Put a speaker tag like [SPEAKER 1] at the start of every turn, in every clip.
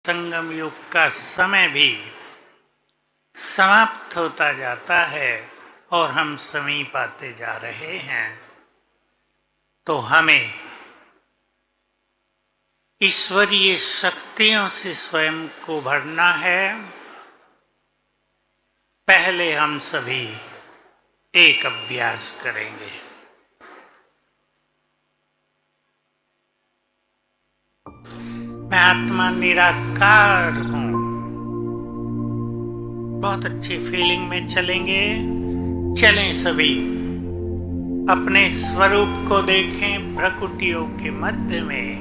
[SPEAKER 1] संगम युग का समय भी समाप्त होता जाता है और हम समीप आते जा रहे हैं। तो हमें ईश्वरीय शक्तियों से स्वयं को भरना है। पहले हम सभी एक अभ्यास करेंगे। मैं आत्मा निराकार हूं। बहुत अच्छी फीलिंग में चलेंगे। चलें सभी, अपने स्वरूप को देखें भ्रकुटियों के मध्य में।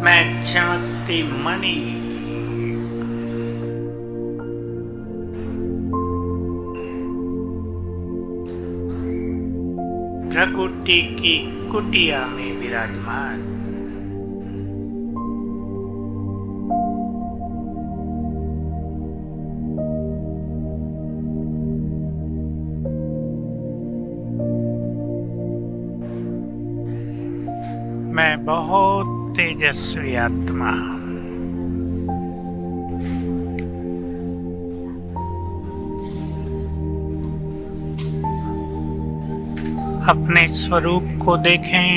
[SPEAKER 1] मैं चमकती मणि, भ्रकुटी की कुटिया में विराजमान। मैं बहुत तेजस्वी आत्मा हूं। अपने स्वरूप को देखें।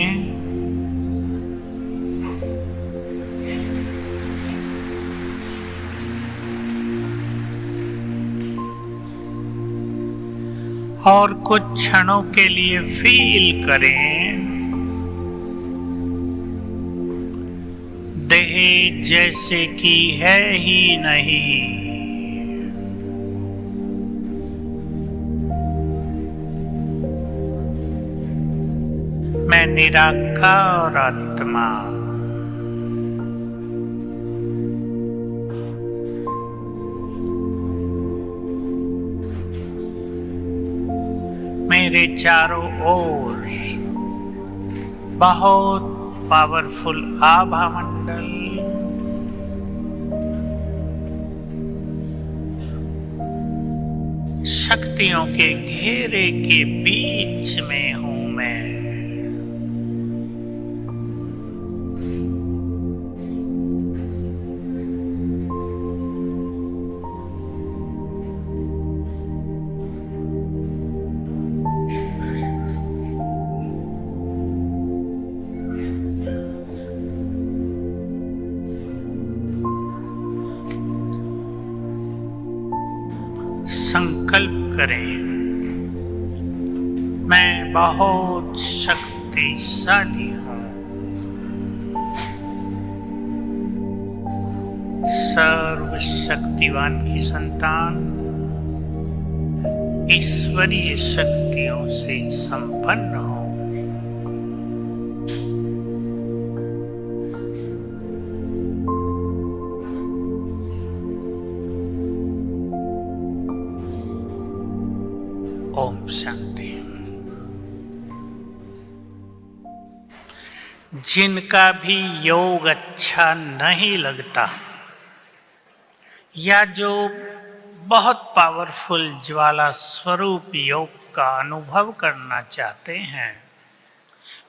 [SPEAKER 1] और कुछ क्षणों के लिए फील करें देह जैसे कि है ही नहीं। मैं निराकार आत्मा, मेरे चारों ओर बहुत पावरफुल आभा मंडल, शक्तियों के घेरे के बीच में हूं मैं। संकल्प करें, मैं बहुत शक्तिशाली हूं। सर्वशक्तिवान की संतान, ईश्वरीय शक्तियों से संपन्न हूं। ओम शांति। जिनका भी योग अच्छा नहीं लगता या जो बहुत पावरफुल ज्वाला स्वरूप योग का अनुभव करना चाहते हैं,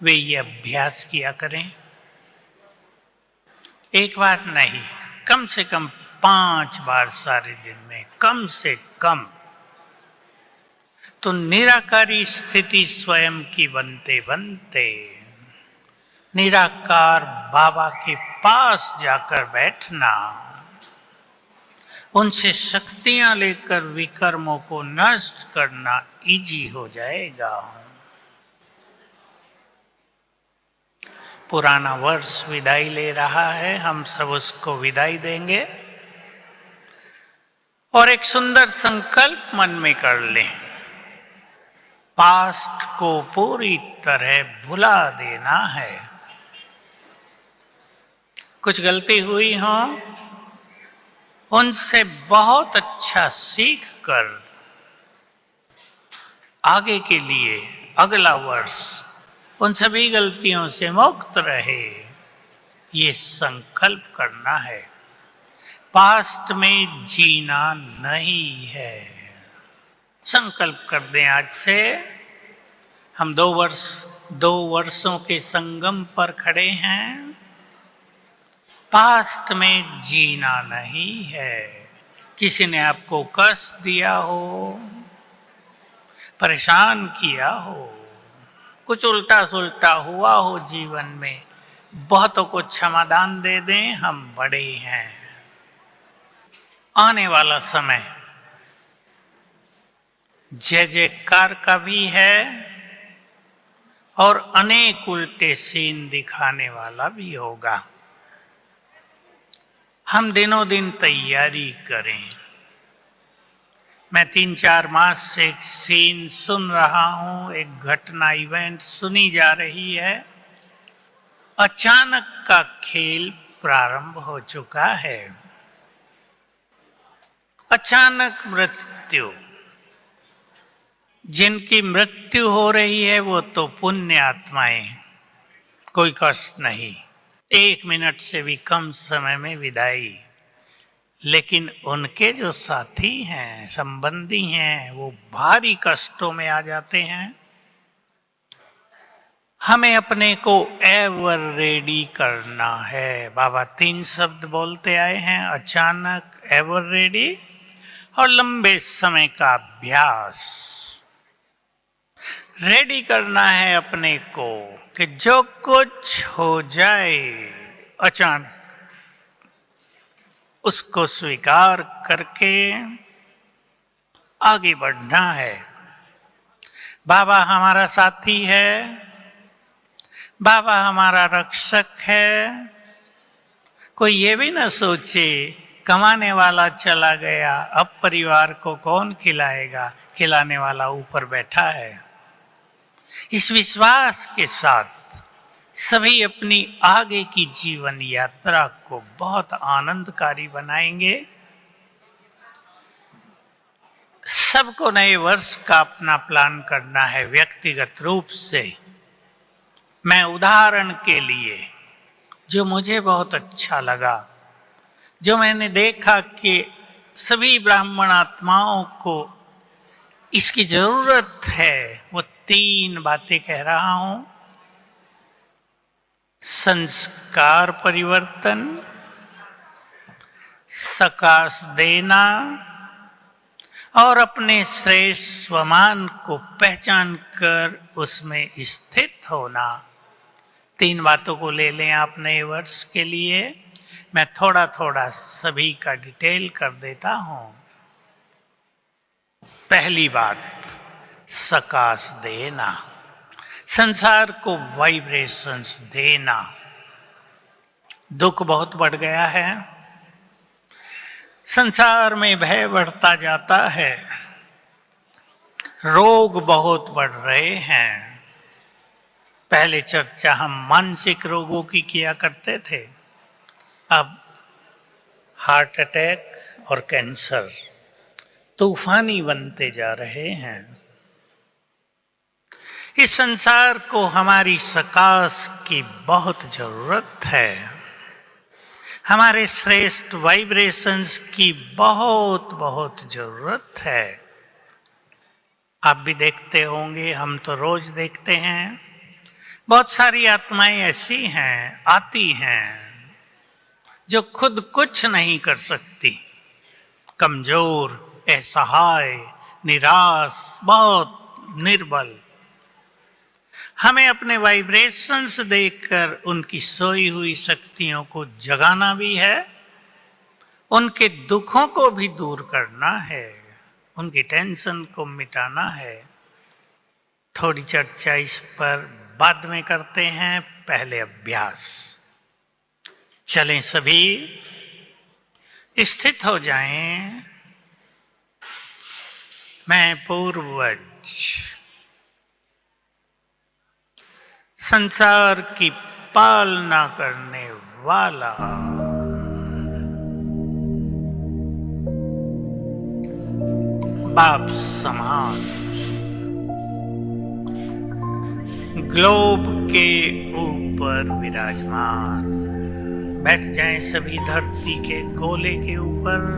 [SPEAKER 1] वे ये अभ्यास किया करें। एक बार नहीं, कम से कम 5 बार सारे दिन में, कम से कम। तो निराकारी स्थिति स्वयं की बनते बनते निराकार बाबा के पास जाकर बैठना, उनसे शक्तियां लेकर विकर्मों को नष्ट करना इजी हो जाएगा। पुराना वर्ष विदाई ले रहा है, हम सब उसको विदाई देंगे और एक सुंदर संकल्प मन में कर लें। पास्ट को पूरी तरह भुला देना है। कुछ गलती हुई हो, उनसे बहुत अच्छा सीख कर आगे के लिए अगला वर्ष उन सभी गलतियों से मुक्त रहे, ये संकल्प करना है। पास्ट में जीना नहीं है। संकल्प कर दें आज से हम 2 वर्षों के संगम पर खड़े हैं। पास्ट में जीना नहीं है। किसी ने आपको कष्ट दिया हो, परेशान किया हो, कुछ उल्टा सुल्टा हुआ हो जीवन में, बहुतों को क्षमादान दे दें। हम बड़े हैं। आने वाला समय जय जयकार का भी है और अनेक उल्टे सीन दिखाने वाला भी होगा। हम दिनों दिन तैयारी करें। मैं 3-4 मास से एक सीन सुन रहा हूं, एक घटना इवेंट सुनी जा रही है। अचानक का खेल प्रारंभ हो चुका है। अचानक मृत्यु। जिनकी मृत्यु हो रही है वो तो पुण्य आत्माएं, कोई कष्ट नहीं, 1 मिनट से भी कम समय में विदाई। लेकिन उनके जो साथी हैं, संबंधी हैं, वो भारी कष्टों में आ जाते हैं। हमें अपने को एवर रेडी करना है। बाबा 3 शब्द बोलते आए हैं, अचानक, एवर रेडी और लंबे समय का अभ्यास। रेडी करना है अपने को कि जो कुछ हो जाए अचानक, उसको स्वीकार करके आगे बढ़ना है। बाबा हमारा साथी है, बाबा हमारा रक्षक है। कोई ये भी ना सोचे कमाने वाला चला गया, अब परिवार को कौन खिलाएगा, खिलाने वाला ऊपर बैठा है। इस विश्वास के साथ सभी अपनी आगे की जीवन यात्रा को बहुत आनंदकारी बनाएंगे। सबको नए वर्ष का अपना प्लान करना है व्यक्तिगत रूप से। मैं उदाहरण के लिए, जो मुझे बहुत अच्छा लगा, जो मैंने देखा कि सभी ब्राह्मण आत्माओं को इसकी जरूरत है, वो 3 बातें कह रहा हूं। संस्कार परिवर्तन, सकाश देना और अपने श्रेष्ठ स्वमान को पहचान कर उसमें स्थित होना। 3 बातों को ले लें आप नए वर्ष के लिए। मैं थोड़ा थोड़ा सभी का डिटेल कर देता हूं। पहली बात, सकाश देना, संसार को वाइब्रेशंस देना। दुख बहुत बढ़ गया है, संसार में भय बढ़ता जाता है, रोग बहुत बढ़ रहे हैं। पहले चर्चा हम मानसिक रोगों की किया करते थे, अब हार्ट अटैक और कैंसर तूफानी बनते जा रहे हैं। इस संसार को हमारी सकाश की बहुत जरूरत है। हमारे श्रेष्ठ वाइब्रेशंस की बहुत बहुत जरूरत है। आप भी देखते होंगे, हम तो रोज देखते हैं, बहुत सारी आत्माएं ऐसी हैं, आती हैं, जो खुद कुछ नहीं कर सकती, कमजोर, असहाय, निराश, बहुत निर्बल। हमें अपने वाइब्रेशंस देखकर उनकी सोई हुई शक्तियों को जगाना भी है, उनके दुखों को भी दूर करना है, उनकी टेंशन को मिटाना है। थोड़ी चर्चा इस पर बाद में करते हैं, पहले अभ्यास। चलें सभी, स्थित हो जाएं। मैं पूर्वज संसार की पालना करने वाला बाप समान ग्लोब के ऊपर विराजमान। बैठ जाएं सभी धरती के गोले के ऊपर।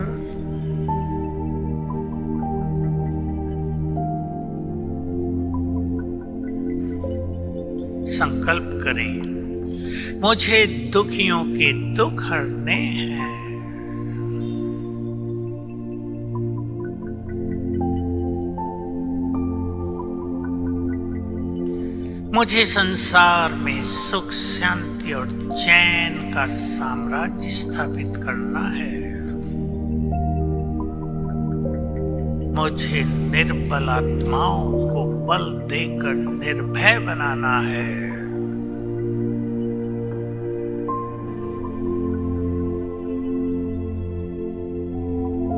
[SPEAKER 1] संकल्प करें, मुझे दुखियों के दुख हरने हैं। मुझे संसार में सुख, शांति और चैन का साम्राज्य स्थापित करना है। मुझे निर्बल आत्माओं को बल देकर निर्भय बनाना है।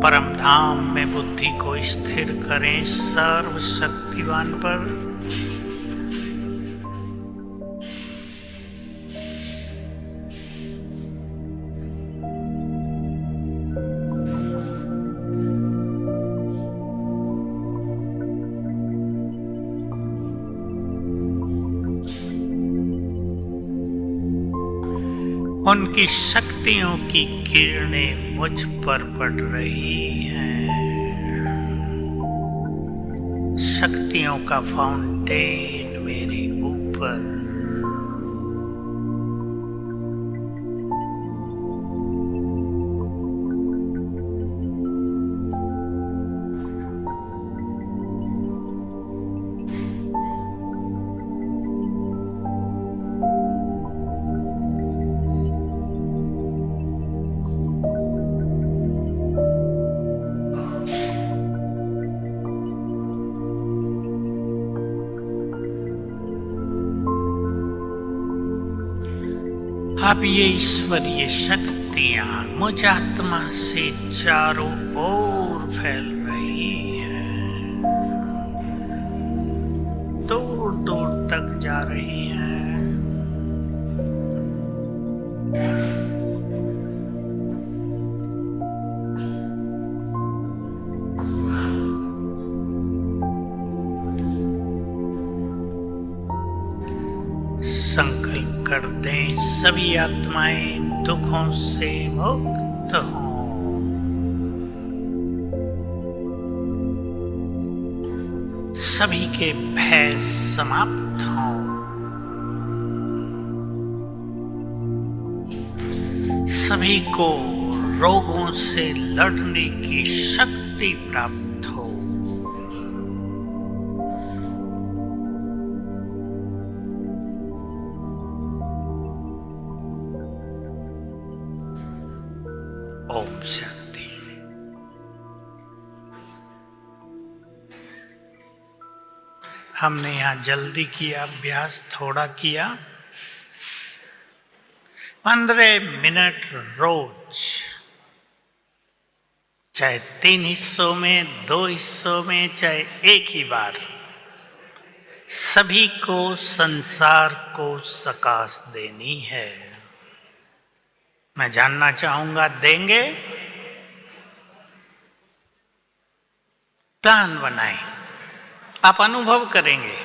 [SPEAKER 1] परम धाम में बुद्धि को स्थिर करें सर्वशक्तिवान पर। उनकी शक्तियों की किरणें मुझ पर पड़ रही हैं। शक्तियों का फाउंटेन मेरे ऊपर। अब ये ईश्वरीय शक्तियां मुझ आत्मा से चारों ओर फैल रही हैं, दूर दूर तक जा रही हैं। संकल्प कर दें सभी आत्माएं दुखों से मुक्त हों। सभी के भय समाप्त हों। सभी को रोगों से लड़ने की शक्ति प्राप्त हो। ओम शांति। हमने यहाँ जल्दी किया, अभ्यास थोड़ा किया। 15 मिनट रोज, चाहे 3 हिस्सों में, 2 हिस्सों में, चाहे एक ही बार, सभी को संसार को सकाश देनी है। मैं जानना चाहूंगा, देंगे? प्लान बनाएं, आप अनुभव करेंगे।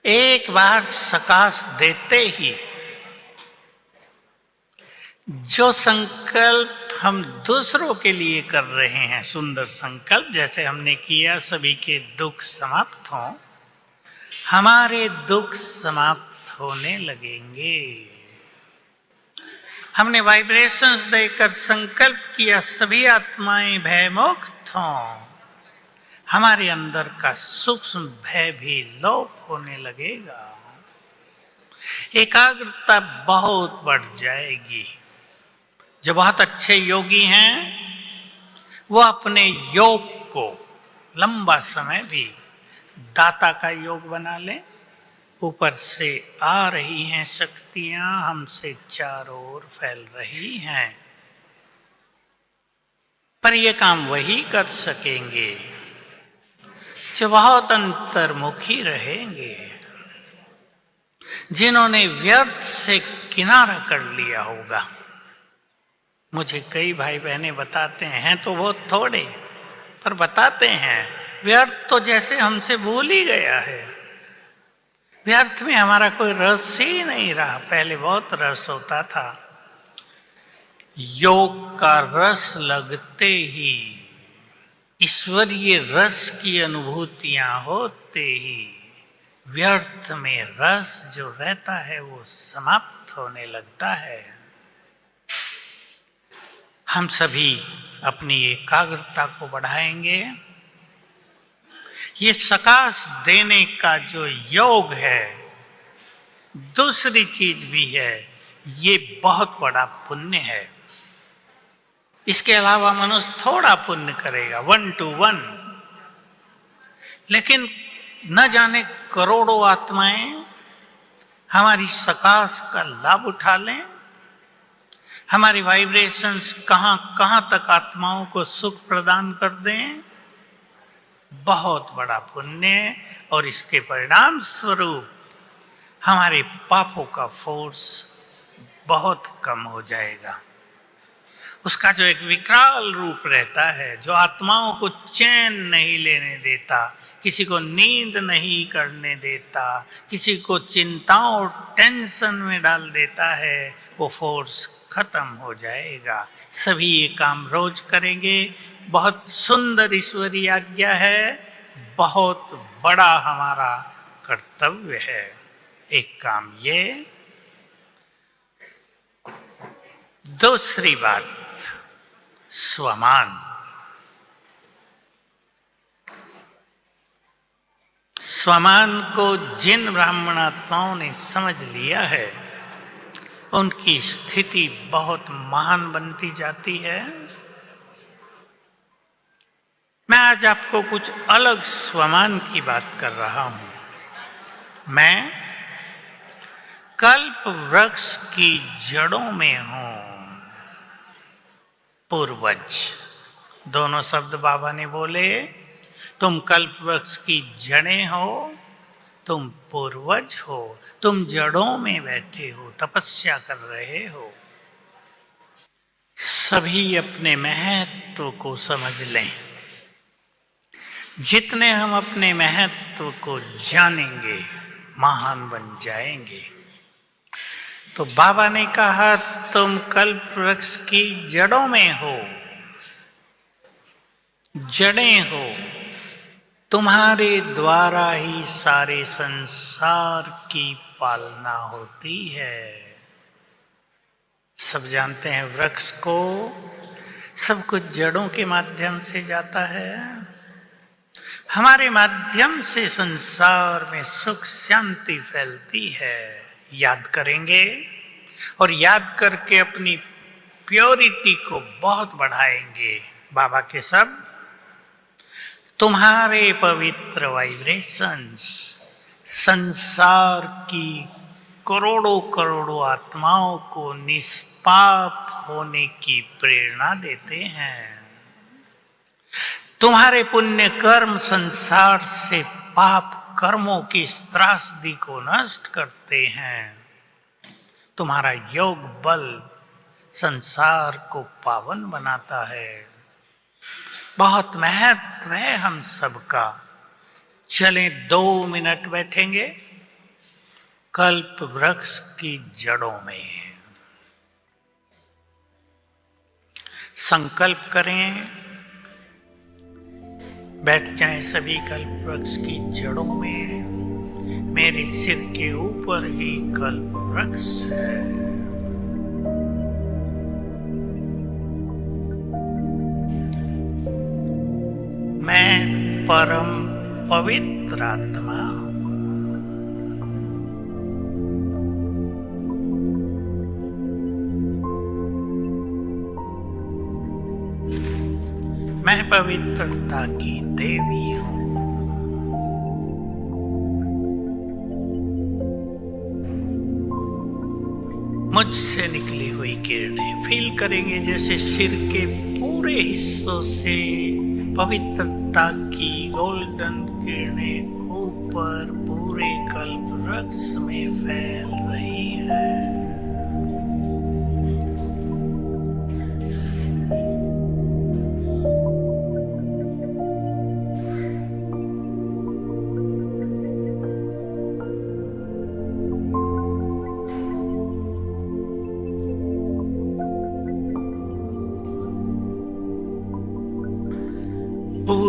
[SPEAKER 1] एक बार सकाश देते ही जो संकल्प हम दूसरों के लिए कर रहे हैं, सुंदर संकल्प जैसे हमने किया, सभी के दुख समाप्त हों, हमारे दुख समाप्त होने लगेंगे। हमने वाइब्रेशंस देकर संकल्प किया, सभी आत्माएं भयमुक्त हों, हमारे अंदर का सूक्ष्म भय भी लोप होने लगेगा। एकाग्रता बहुत बढ़ जाएगी। जो बहुत अच्छे योगी हैं वो अपने योग को लंबा समय भी दाता का योग बना लें। ऊपर से आ रही हैं शक्तियां, हमसे चारों ओर फैल रही हैं, पर ये काम वही कर सकेंगे जो बहुत अंतर्मुखी रहेंगे, जिन्होंने व्यर्थ से किनारा कर लिया होगा। मुझे कई भाई बहनें बताते हैं तो बहुत थोड़े, पर बताते हैं व्यर्थ तो जैसे हमसे भूल ही गया है। व्यर्थ में हमारा कोई रस ही नहीं रहा। पहले बहुत रस होता था। योग का रस लगते ही, ईश्वरीय रस की अनुभूतियां होते ही व्यर्थ में रस जो रहता है वो समाप्त होने लगता है। हम सभी अपनी एकाग्रता को बढ़ाएंगे। ये सकाश देने का जो योग है, दूसरी चीज भी है, ये बहुत बड़ा पुण्य है। इसके अलावा मनुष्य थोड़ा पुण्य करेगा 1 to 1, लेकिन न जाने करोड़ों आत्माएं हमारी सकाश का लाभ उठा लें। हमारी वाइब्रेशंस कहां कहां तक आत्माओं को सुख प्रदान कर दें। बहुत बड़ा पुण्य, और इसके परिणाम स्वरूप हमारे पापों का फोर्स बहुत कम हो जाएगा। उसका जो एक विकराल रूप रहता है, जो आत्माओं को चैन नहीं लेने देता, किसी को नींद नहीं करने देता, किसी को चिंताओं और टेंशन में डाल देता है, वो फोर्स खत्म हो जाएगा। सभी ये काम रोज करेंगे। बहुत सुंदर ईश्वरीय आज्ञा है, बहुत बड़ा हमारा कर्तव्य है। एक काम ये, दूसरी बात स्वमान। स्वमान को जिन ब्राह्मणात्माओं ने समझ लिया है, उनकी स्थिति बहुत महान बनती जाती है। मैं आज आपको कुछ अलग स्वमान की बात कर रहा हूं। मैं कल्प वृक्ष की जड़ों में हूं। पूर्वज, दोनों शब्द बाबा ने बोले। तुम कल्प वृक्ष की जड़ें हो, तुम पूर्वज हो, तुम जड़ों में बैठे हो, तपस्या कर रहे हो। सभी अपने महत्व को समझ लें। जितने हम अपने महत्व को जानेंगे, महान बन जाएंगे। तो बाबा ने कहा, तुम कल्प वृक्ष की जड़ों में हो, जड़ें हो। तुम्हारे द्वारा ही सारे संसार की पालना होती है। सब जानते हैं वृक्ष को सब कुछ जड़ों के माध्यम से जाता है। हमारे माध्यम से संसार में सुख शांति फैलती है। याद करेंगे और याद करके अपनी प्योरिटी को बहुत बढ़ाएंगे। बाबा के शब्द, तुम्हारे पवित्र वाइब्रेशंस संसार की करोड़ों करोड़ों आत्माओं को निष्पाप होने की प्रेरणा देते हैं। तुम्हारे पुण्य कर्म संसार से पाप कर्मों की त्रासदी को नष्ट करते हैं। तुम्हारा योग बल संसार को पावन बनाता है। बहुत महत्व है हम सबका। चलें 2 मिनट बैठेंगे कल्प वृक्ष की जड़ों में। संकल्प करें, बैठ जाएं सभी कल्प वृक्ष की जड़ों में। मेरे सिर के ऊपर ही कल्प वृक्ष है। मैं परम पवित्र आत्मा हूं। मैं पवित्रता की देवी हूं। मुझसे निकली हुई किरणें फील करेंगे जैसे सिर के पूरे हिस्सों से पवित्रता की गोल्डन किरणें ऊपर पूरे कल्प वृक्ष में फैल रही है।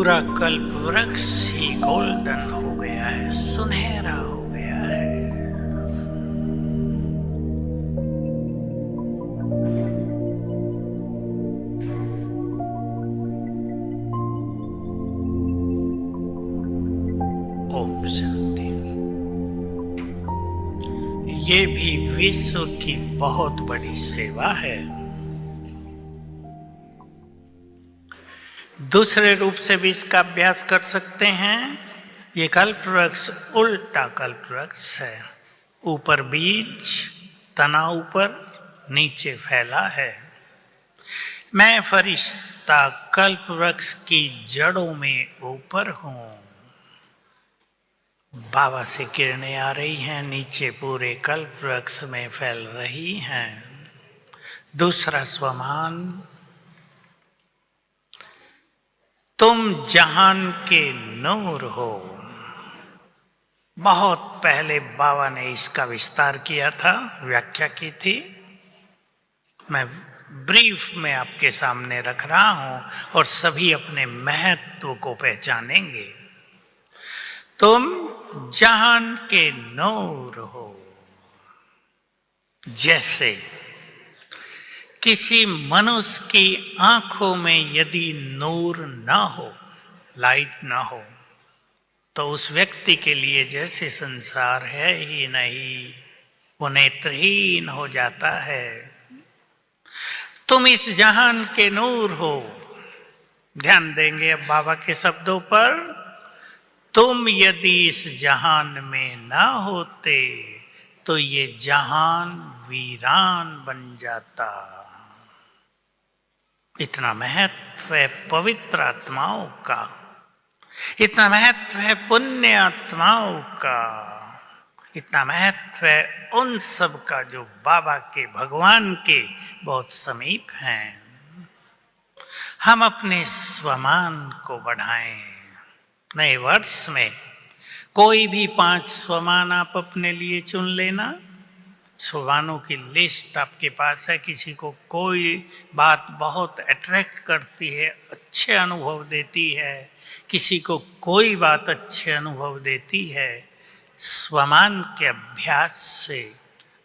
[SPEAKER 1] पूरा कल्प वृक्ष ही गोल्डन हो गया है, सुनहरा हो गया है। ओम शांति। ये भी विश्व की बहुत बड़ी सेवा है। दूसरे रूप से भी इसका अभ्यास कर सकते हैं। ये कल्प वृक्ष उल्टा कल्प वृक्ष है। ऊपर बीज, तना ऊपर, नीचे फैला है। मैं फरिश्ता कल्प वृक्ष की जड़ों में ऊपर हूं। बाबा से किरणें आ रही हैं, नीचे पूरे कल्प वृक्ष में फैल रही हैं। दूसरा स्वमान, तुम जहान के नूर हो। बहुत पहले बाबा ने इसका विस्तार किया था, व्याख्या की थी। मैं ब्रीफ में आपके सामने रख रहा हूं और सभी अपने महत्व को पहचानेंगे। तुम जहान के नूर हो। जैसे किसी मनुष्य की आंखों में यदि नूर ना हो, लाइट ना हो, तो उस व्यक्ति के लिए जैसे संसार है ही नहीं, वो नेत्रहीन हो जाता है। तुम इस जहान के नूर हो। ध्यान देंगे अब बाबा के शब्दों पर। तुम यदि इस जहान में ना होते तो ये जहान वीरान बन जाता। इतना महत्व है पवित्र आत्माओं का, इतना महत्व है पुण्य आत्माओं का, इतना महत्व है उन सब का जो बाबा के, भगवान के बहुत समीप हैं। हम अपने स्वमान को बढ़ाएं। नए वर्ष में कोई भी 5 स्वमान आप अपने लिए चुन लेना। स्वमानों की लिस्ट आपके पास है। किसी को कोई बात बहुत अट्रैक्ट करती है, अच्छे अनुभव देती है, किसी को कोई बात अच्छे अनुभव देती है। स्वमान के अभ्यास से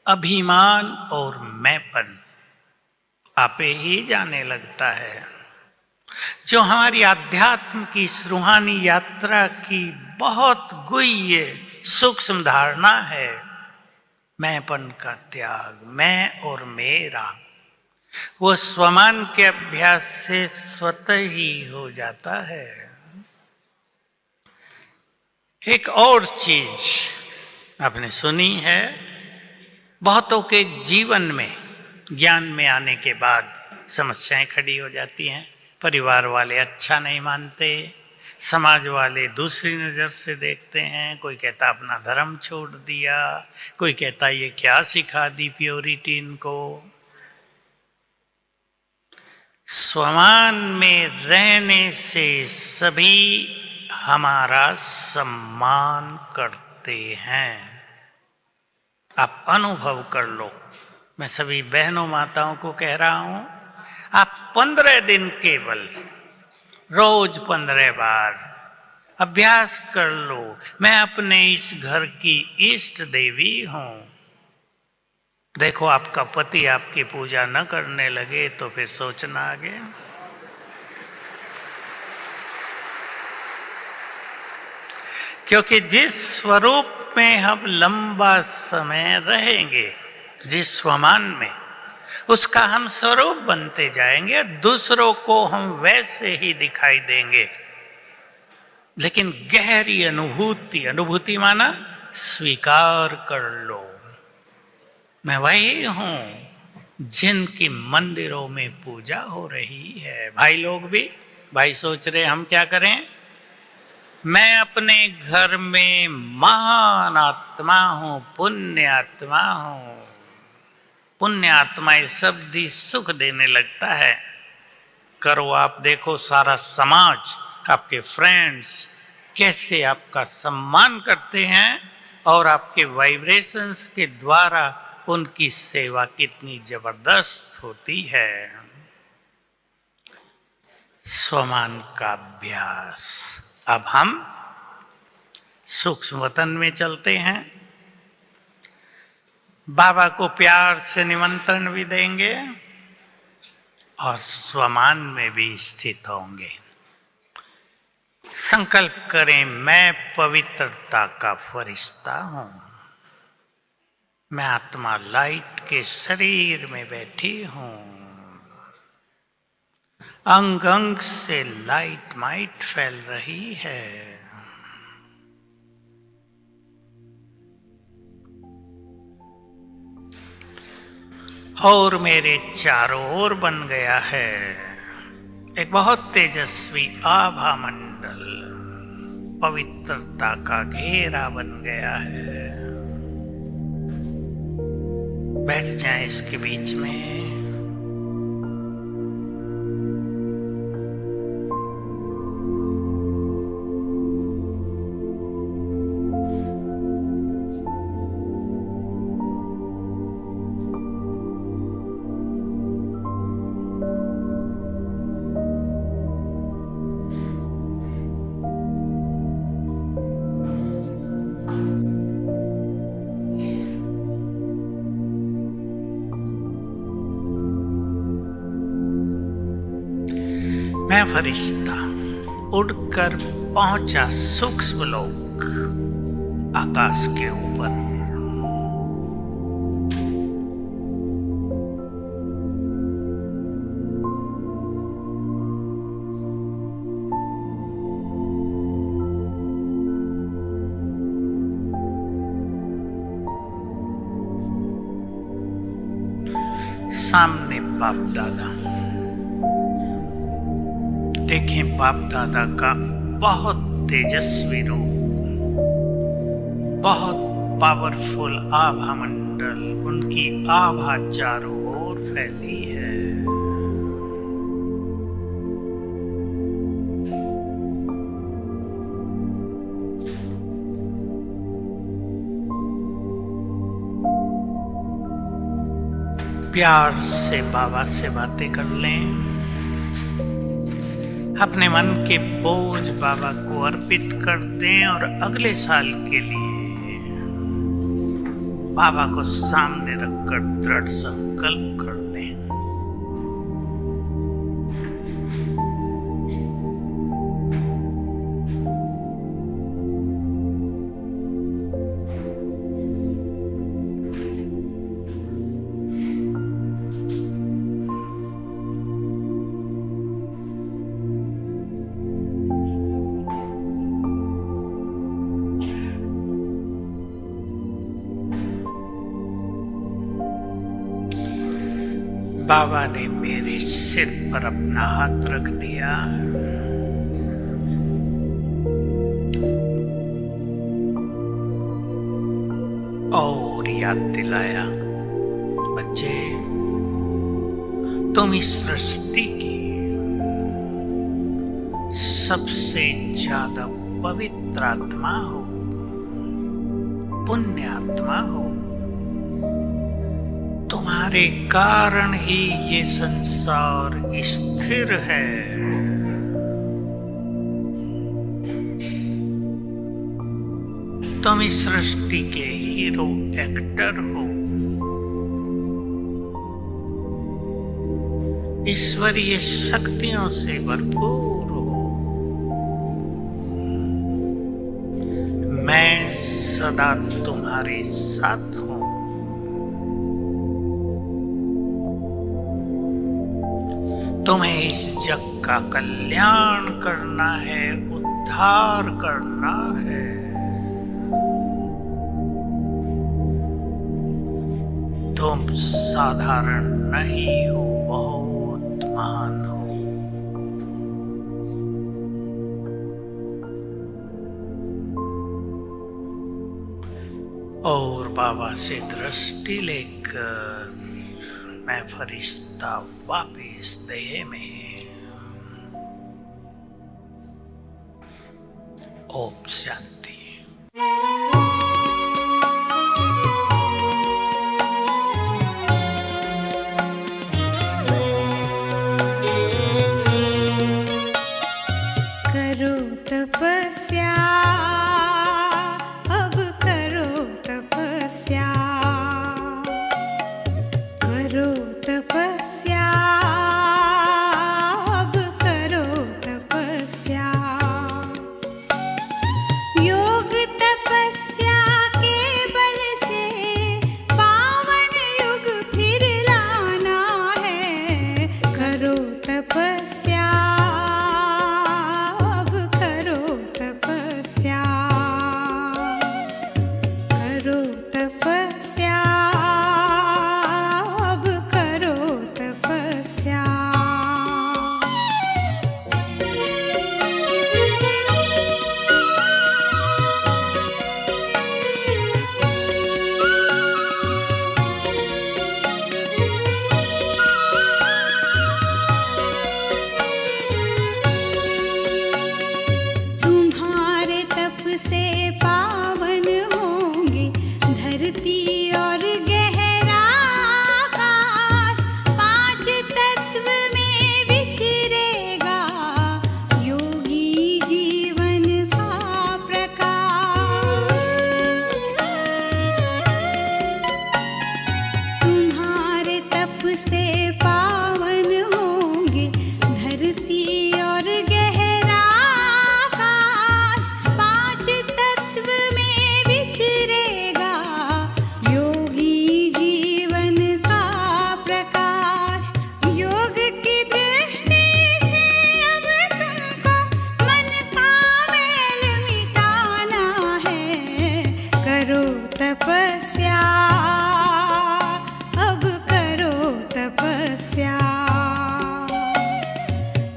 [SPEAKER 1] अभिमान और मैंपन आपे ही जाने लगता है। जो हमारी आध्यात्म की इस रूहानी यात्रा की बहुत गुह्य सूक्ष्म धारणा है, मैंपन का त्याग, मैं और मेरा, वो स्वमान के अभ्यास से स्वतः ही हो जाता है। एक और चीज आपने सुनी है, बहुतों के जीवन में ज्ञान में आने के बाद समस्याएं खड़ी हो जाती हैं। परिवार वाले अच्छा नहीं मानते, समाज वाले दूसरी नज़र से देखते हैं। कोई कहता अपना धर्म छोड़ दिया, कोई कहता ये क्या सिखा दी प्योरिटी इनको। स्वमान में रहने से सभी हमारा सम्मान करते हैं। आप अनुभव कर लो। मैं सभी बहनों माताओं को कह रहा हूं, आप 15 दिन केवल रोज 15 बार अभ्यास कर लो। मैं अपने इस घर की इष्ट देवी हूं। देखो आपका पति आपकी पूजा न करने लगे तो फिर सोचना आगे। क्योंकि जिस स्वरूप में हम लंबा समय रहेंगे, जिस स्वमान में, उसका हम स्वरूप बनते जाएंगे। दूसरों को हम वैसे ही दिखाई देंगे। लेकिन गहरी अनुभूति, अनुभूति माना स्वीकार कर लो, मैं वही हूं जिनकी मंदिरों में पूजा हो रही है। भाई लोग भी, भाई सोच रहे हम क्या करें। मैं अपने घर में महान आत्मा हूं, पुण्य आत्मा हूं। पुण्य आत्मा ये शब्द ही सुख देने लगता है। करो आप, देखो सारा समाज, आपके फ्रेंड्स कैसे आपका सम्मान करते हैं और आपके वाइब्रेशंस के द्वारा उनकी सेवा कितनी जबरदस्त होती है। स्वमान का अभ्यास। अब हम सूक्ष्म वतन में चलते हैं। बाबा को प्यार से निमंत्रण भी देंगे और स्वमान में भी स्थित होंगे। संकल्प करें, मैं पवित्रता का फरिश्ता हूं। मैं आत्मा लाइट के शरीर में बैठी हूं। अंग अंग से लाइट माइट फैल रही है। और मेरे चारों ओर बन गया है एक बहुत तेजस्वी आभा मंडल। पवित्रता का घेरा बन गया है। बैठ जाएं इसके बीच में। मैं फरिश्ता उड़कर पहुंचा सूक्ष्म लोक आकाश के ऊपर। सामने बाप दादा देखें। बाप दादा का बहुत तेजस्वी रूप, बहुत पावरफुल आभा मंडल। उनकी आभा चारों ओर फैली है। प्यार से बाबा से बातें कर लें। अपने मन के बोझ बाबा को अर्पित कर दें और अगले साल के लिए बाबा को सामने रखकर दृढ़ संकल्प कर लें। बाबा ने मेरे सिर पर अपना हाथ रख दिया और याद दिलाया, बच्चे तुम इस सृष्टि की सबसे ज्यादा पवित्र आत्मा हो, पुण्य आत्मा हो। तुम्हारे कारण ही ये संसार स्थिर है। तुम इस सृष्टि के हीरो एक्टर हो। ईश्वरीय शक्तियों से भरपूर हो। मैं सदा तुम्हारे साथ हूं। तुम्हें इस जग का कल्याण करना है, उद्धार करना है। तुम साधारण नहीं हो, बहुत महान हो। और बाबा से दृष्टि लेकर मैं फरिश्ता वापिस देह में। ओम शांति।
[SPEAKER 2] तपस्या, अब करो तपस्या, करो तपस्या, अब करो तपस्या। योग तपस्या के बल से पावन युग फिर लाना है। करो तपस्या, अब करो तपस्या, करो तपस्या, अब करो तपस्या। तुम्हारे तप से पावन होंगे धरती और गहरा आकाश। पांच तत्व में विचरेगा योगी जीवन का प्रकाश। तुम्हारे तप से पावन होंगे धरती और गहरा आकाश। पांच तत्व में विचरेगा योगी जीवन का प्रकाश। योग की दृष्टि से अब तुमको मन का मैल मिटाना है। करो तपस्या, अब करो तपस्या,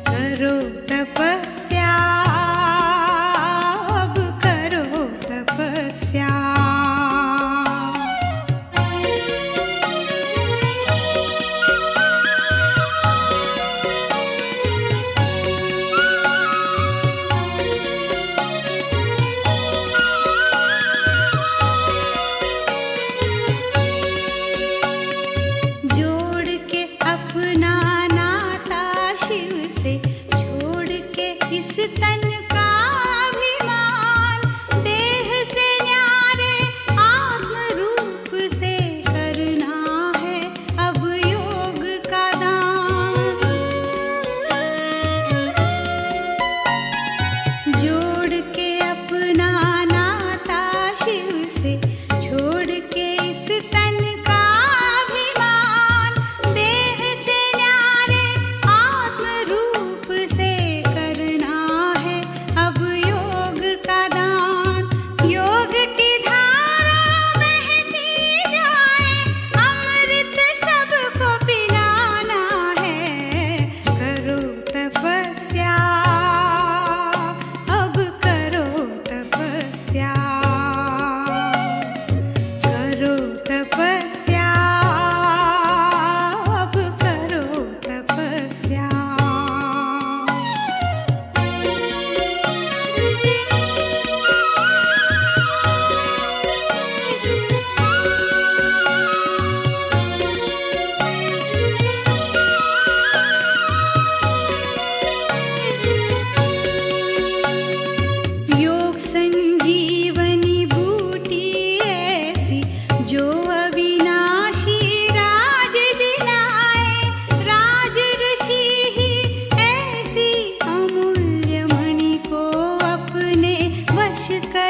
[SPEAKER 2] करो तपस्या, अब करो तपस्या। जोड़ के अपना नाता शिव से, छोड़ के इस तन का अभिमान। देह से न्यारे आत्म रूप से करना है अब योग का दान। जोड़ के अपना नाता शिव से, छोड़ के इस तन का अभिमान। देह से न्यारे आत्म रूप से करना है अब योग का दान। योग की धारा बहती जाए, अमृत सबको पिलाना है। करो तपस्या, अब करो तपस्या, करो तपस्या, अब करो तपस्या। योग संजीवनी बूटी ऐसी जो अविनाशी राज दिलाए। राज ऋषि ही ऐसी अमूल्य मणि को अपने वश कर